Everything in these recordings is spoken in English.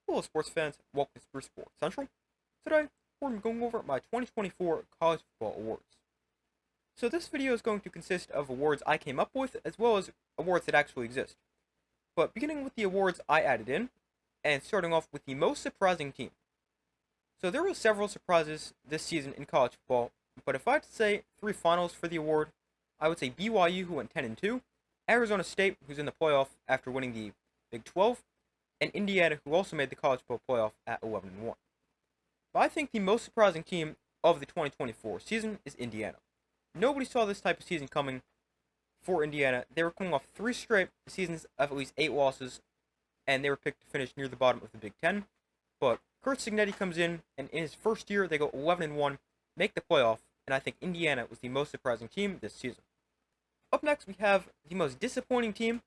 Hello sports fans, welcome to Spruce Sports Central. Today, we're going over my 2024 college football awards. So this video is going to consist of awards I came up with, as well as awards that actually exist. But beginning with the awards I added in, and starting off with the most surprising team. So there were several surprises this season in college football, but if I had to say three finals for the award, I would say BYU, who went 10-2, Arizona State, who's in the playoff after winning the Big 12, and Indiana, who also made the college football playoff at 11-1. But I think the most surprising team of the 2024 season is Indiana. Nobody saw this type of season coming for Indiana. They were coming off 3 straight seasons of at least 8 losses, and they were picked to finish near the bottom of the Big Ten. But Curt Cignetti comes in, and in his first year, they go 11-1, make the playoff, and I think Indiana was the most surprising team this season. Up next, we have the most disappointing team,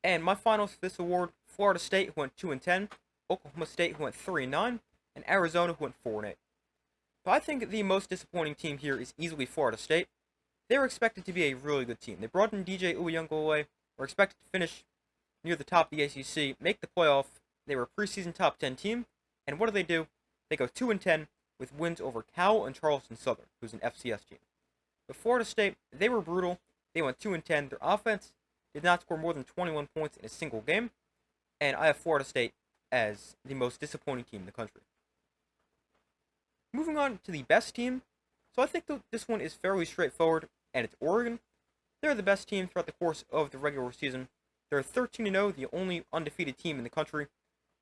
and my finals for this award: Florida State, who went 2-10, Oklahoma State, who went 3-9, and Arizona, who went 4-8. But I think the most disappointing team here is easily Florida State. They were expected to be a really good team. They brought in DJ Uiagalelei, were expected to finish near the top of the ACC, make the playoff. They were a preseason top 10 team, and what do? They go 2-10 with wins over Cal and Charleston Southern, who's an FCS team. But Florida State, they were brutal. They went 2-10. Their offense did not score more than 21 points in a single game, and I have Florida State as the most disappointing team in the country. Moving on to the best team, so I think this one is fairly straightforward, and it's Oregon. They're the best team throughout the course of the regular season. They're 13-0, the only undefeated team in the country.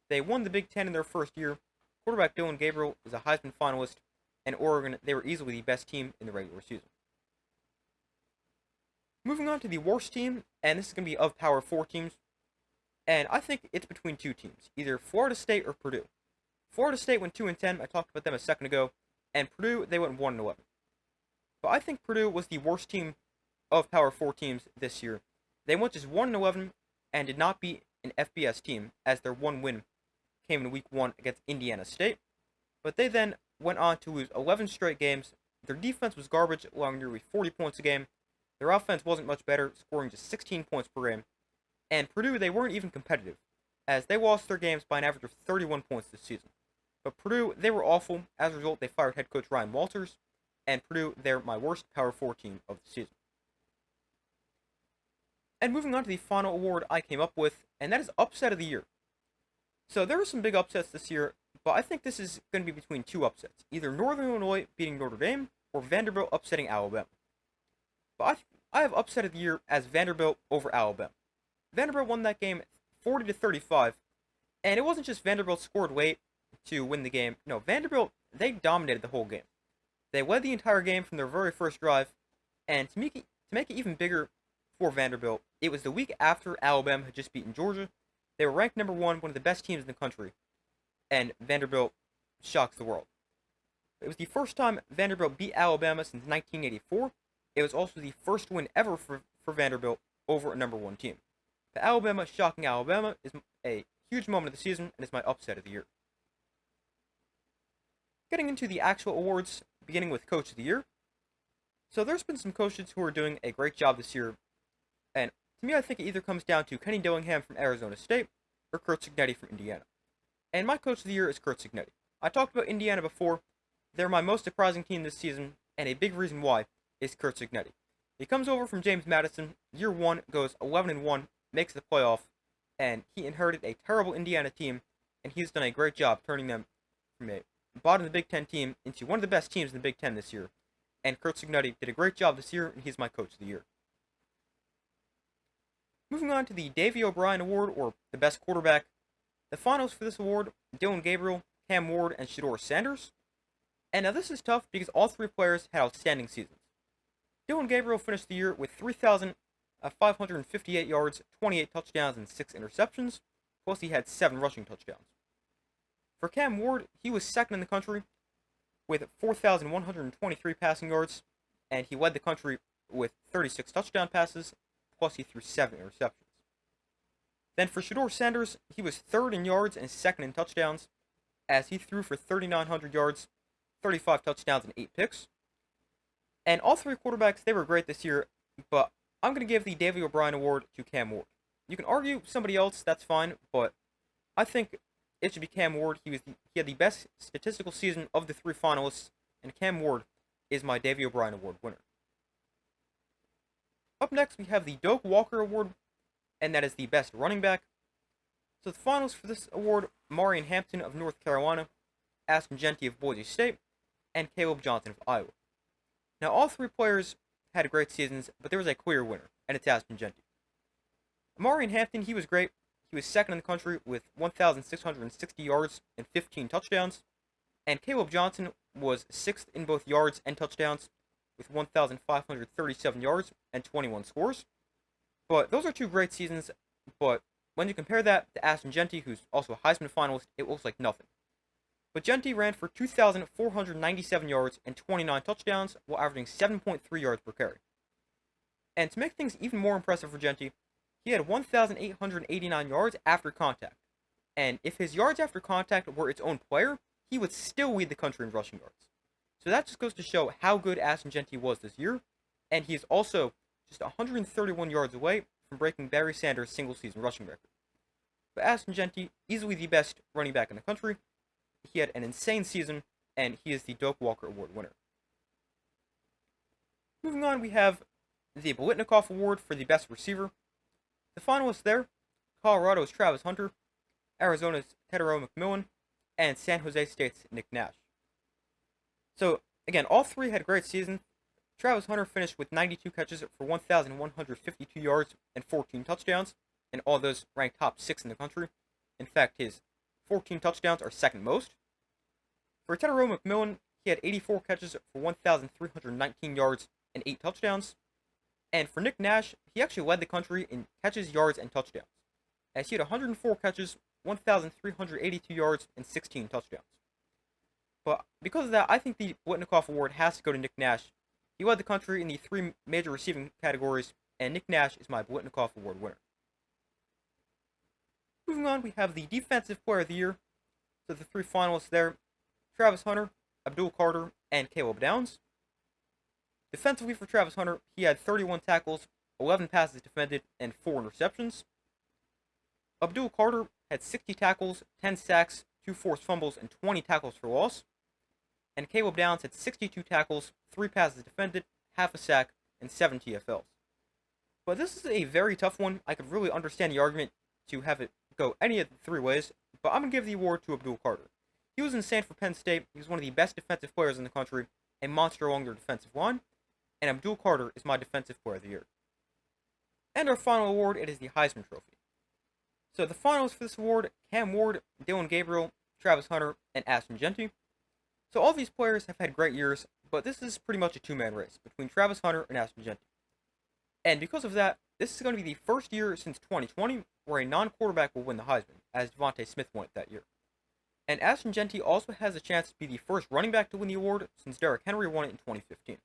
They won the Big Ten in their first year. Quarterback Dillon Gabriel is a Heisman finalist, and Oregon, they were easily the best team in the regular season. Moving on to the worst team, and this is going to be of Power 4 teams, and I think it's between two teams, either Florida State or Purdue. Florida State went 2-10, I talked about them a second ago, and Purdue, they went 1-11. But I think Purdue was the worst team of Power 4 teams this year. They went just 1-11 and did not beat an FBS team, as their one win came in Week 1 against Indiana State. But they then went on to lose 11 straight games. Their defense was garbage, allowing nearly 40 points a game. Their offense wasn't much better, scoring just 16 points per game. And Purdue, they weren't even competitive, as they lost their games by an average of 31 points this season. But Purdue, they were awful. As a result, they fired head coach Ryan Walters, and Purdue, they're my worst Power 4 team of the season. And moving on to the final award I came up with, and that is Upset of the Year. So there were some big upsets this year, but I think this is going to be between two upsets, either Northern Illinois beating Notre Dame, or Vanderbilt upsetting Alabama. But I have Upset of the Year as Vanderbilt over Alabama. Vanderbilt won that game 40-35, and it wasn't just Vanderbilt scored late to win the game. No, Vanderbilt, they dominated the whole game. They led the entire game from their very first drive, and to make it even bigger for Vanderbilt, it was the week after Alabama had just beaten Georgia. They were ranked number 1, one of the best teams in the country, and Vanderbilt shocks the world. It was the first time Vanderbilt beat Alabama since 1984. It was also the first win ever for Vanderbilt over a number 1 team. The Alabama shocking Alabama is a huge moment of the season, and is my Upset of the Year. Getting into the actual awards, beginning with Coach of the Year. So there's been some coaches who are doing a great job this year, and to me I think it either comes down to Kenny Dillingham from Arizona State or Curt Cignetti from Indiana. And my Coach of the Year is Curt Cignetti. I talked about Indiana before. They're my most surprising team this season, and a big reason why is Curt Cignetti. He comes over from James Madison, year 1, goes 11-1, makes the playoff, and he inherited a terrible Indiana team, and he's done a great job turning them from a bottom of the Big Ten team into one of the best teams in the Big Ten this year. And Curt Cignetti did a great job this year, and he's my Coach of the Year. Moving on to the Davey O'Brien Award, or the best quarterback. The finals for this award: Dillon Gabriel, Cam Ward, and Shedeur Sanders. And now this is tough because all 3 players had outstanding seasons. Dillon Gabriel finished the year with 3,558 yards, 28 touchdowns, and 6 interceptions, plus he had 7 rushing touchdowns. For Cam Ward, he was second in the country with 4,123 passing yards, and he led the country with 36 touchdown passes, plus he threw 7 interceptions. Then for Shedeur Sanders, he was third in yards and second in touchdowns, as he threw for 3,900 yards, 35 touchdowns, and 8 picks. And all 3 quarterbacks, they were great this year, but I'm going to give the Davey O'Brien Award to Cam Ward. You can argue somebody else, that's fine, but I think it should be Cam Ward. He had the best statistical season of the three finalists, and Cam Ward is my Davy O'Brien Award winner. Up next, we have the Doak Walker Award, and that is the best running back. So the finalists for this award: Marion Hampton of North Carolina, Ashton Jeanty of Boise State, and Caleb Johnson of Iowa. Now, all three players had great seasons, but there was a clear winner, and it's Ashton Jeanty. Marion Hampton, he was great. He was second in the country with 1,660 yards and 15 touchdowns, and Caleb Johnson was sixth in both yards and touchdowns with 1,537 yards and 21 scores. But those are two great seasons, but when you compare that to Ashton Jeanty, who's also a Heisman finalist, it looks like nothing. But Jeanty ran for 2,497 yards and 29 touchdowns while averaging 7.3 yards per carry. And to make things even more impressive for Jeanty, he had 1,889 yards after contact. And if his yards after contact were its own player, he would still lead the country in rushing yards. So that just goes to show how good Ashton Jeanty was this year, and he is also just 131 yards away from breaking Barry Sanders' single-season rushing record. But Ashton Jeanty, easily the best running back in the country. He had an insane season, and he is the Doak Walker Award winner. Moving on, we have the Biletnikoff Award for the best receiver. The finalists there: Colorado's Travis Hunter, Arizona's Tedero McMillan, and San Jose State's Nick Nash. So, again, all three had great seasons. Travis Hunter finished with 92 catches for 1,152 yards and 14 touchdowns, and all those ranked top 6 in the country. In fact, his 14 touchdowns are second most. For Tedero McMillan, he had 84 catches for 1,319 yards and 8 touchdowns. And for Nick Nash, he actually led the country in catches, yards, and touchdowns, as he had 104 catches, 1,382 yards, and 16 touchdowns. But because of that, I think the Biletnikoff Award has to go to Nick Nash. He led the country in the three major receiving categories, and Nick Nash is my Biletnikoff Award winner. Moving on, we have the Defensive Player of the Year. So the three finalists there: Travis Hunter, Abdul Carter, and Caleb Downs. Defensively for Travis Hunter, he had 31 tackles, 11 passes defended, and 4 interceptions. Abdul Carter had 60 tackles, 10 sacks, 2 forced fumbles, and 20 tackles for loss. And Caleb Downs had 62 tackles, 3 passes defended, half a sack, and 7 TFLs. But this is a very tough one. I could really understand the argument to have it go any of the three ways, but I'm going to give the award to Abdul Carter. He was insane for Penn State. He was one of the best defensive players in the country, a monster along their defensive line, and Abdul Carter is my Defensive Player of the Year. And our final award, it is the Heisman Trophy. So the finalists for this award: Cam Ward, Dillon Gabriel, Travis Hunter, and Ashton Jeanty. So all these players have had great years, but this is pretty much a two-man race between Travis Hunter and Ashton Jeanty. And because of that, this is going to be the first year since 2020 where a non-quarterback will win the Heisman, as Devontae Smith won it that year. And Ashton Jeanty also has a chance to be the first running back to win the award, since Derrick Henry won it in 2015.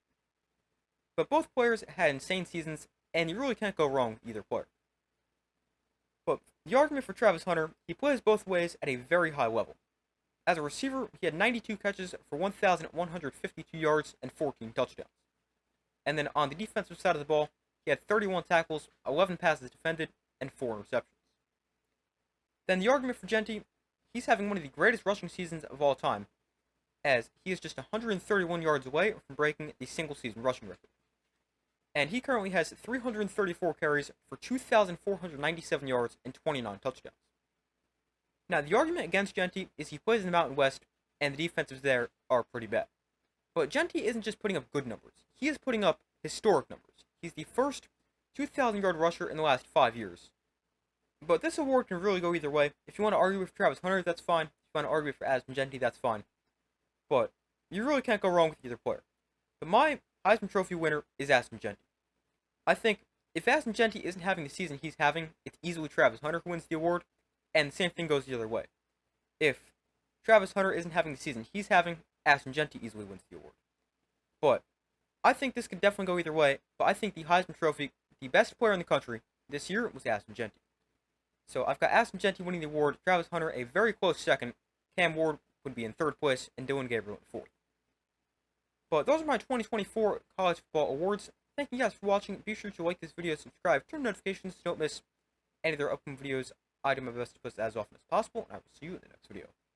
But both players had insane seasons, and you really can't go wrong with either player. But the argument for Travis Hunter: he plays both ways at a very high level. As a receiver, he had 92 catches for 1,152 yards and 14 touchdowns. And then on the defensive side of the ball, he had 31 tackles, 11 passes defended, and 4 interceptions. Then the argument for Jeanty: he's having one of the greatest rushing seasons of all time, as he is just 131 yards away from breaking the single-season rushing record. And he currently has 334 carries for 2,497 yards and 29 touchdowns. Now, the argument against Jeanty is he plays in the Mountain West, and the defensives there are pretty bad. But Jeanty isn't just putting up good numbers. He is putting up historic numbers. He's the first 2,000-yard rusher in the last 5 years. But this award can really go either way. If you want to argue with Travis Hunter, that's fine. If you want to argue for Ashton Jeanty, that's fine. But you really can't go wrong with either player. But my Heisman Trophy winner is Ashton Jeanty. I think if Ashton Jeanty isn't having the season he's having, it's easily Travis Hunter who wins the award, and the same thing goes the other way. If Travis Hunter isn't having the season he's having, Ashton Jeanty easily wins the award. But I think this could definitely go either way, but I think the Heisman Trophy, the best player in the country this year, was Ashton Jeanty. So I've got Ashton Jeanty winning the award, Travis Hunter a very close second, Cam Ward would be in third place, and Dillon Gabriel in fourth. But those are my 2024 college football awards. Thank you guys for watching. Be sure to like this video, subscribe, turn notifications so you don't miss any of their upcoming videos I do my best to post as often as possible, and I will see you in the next video.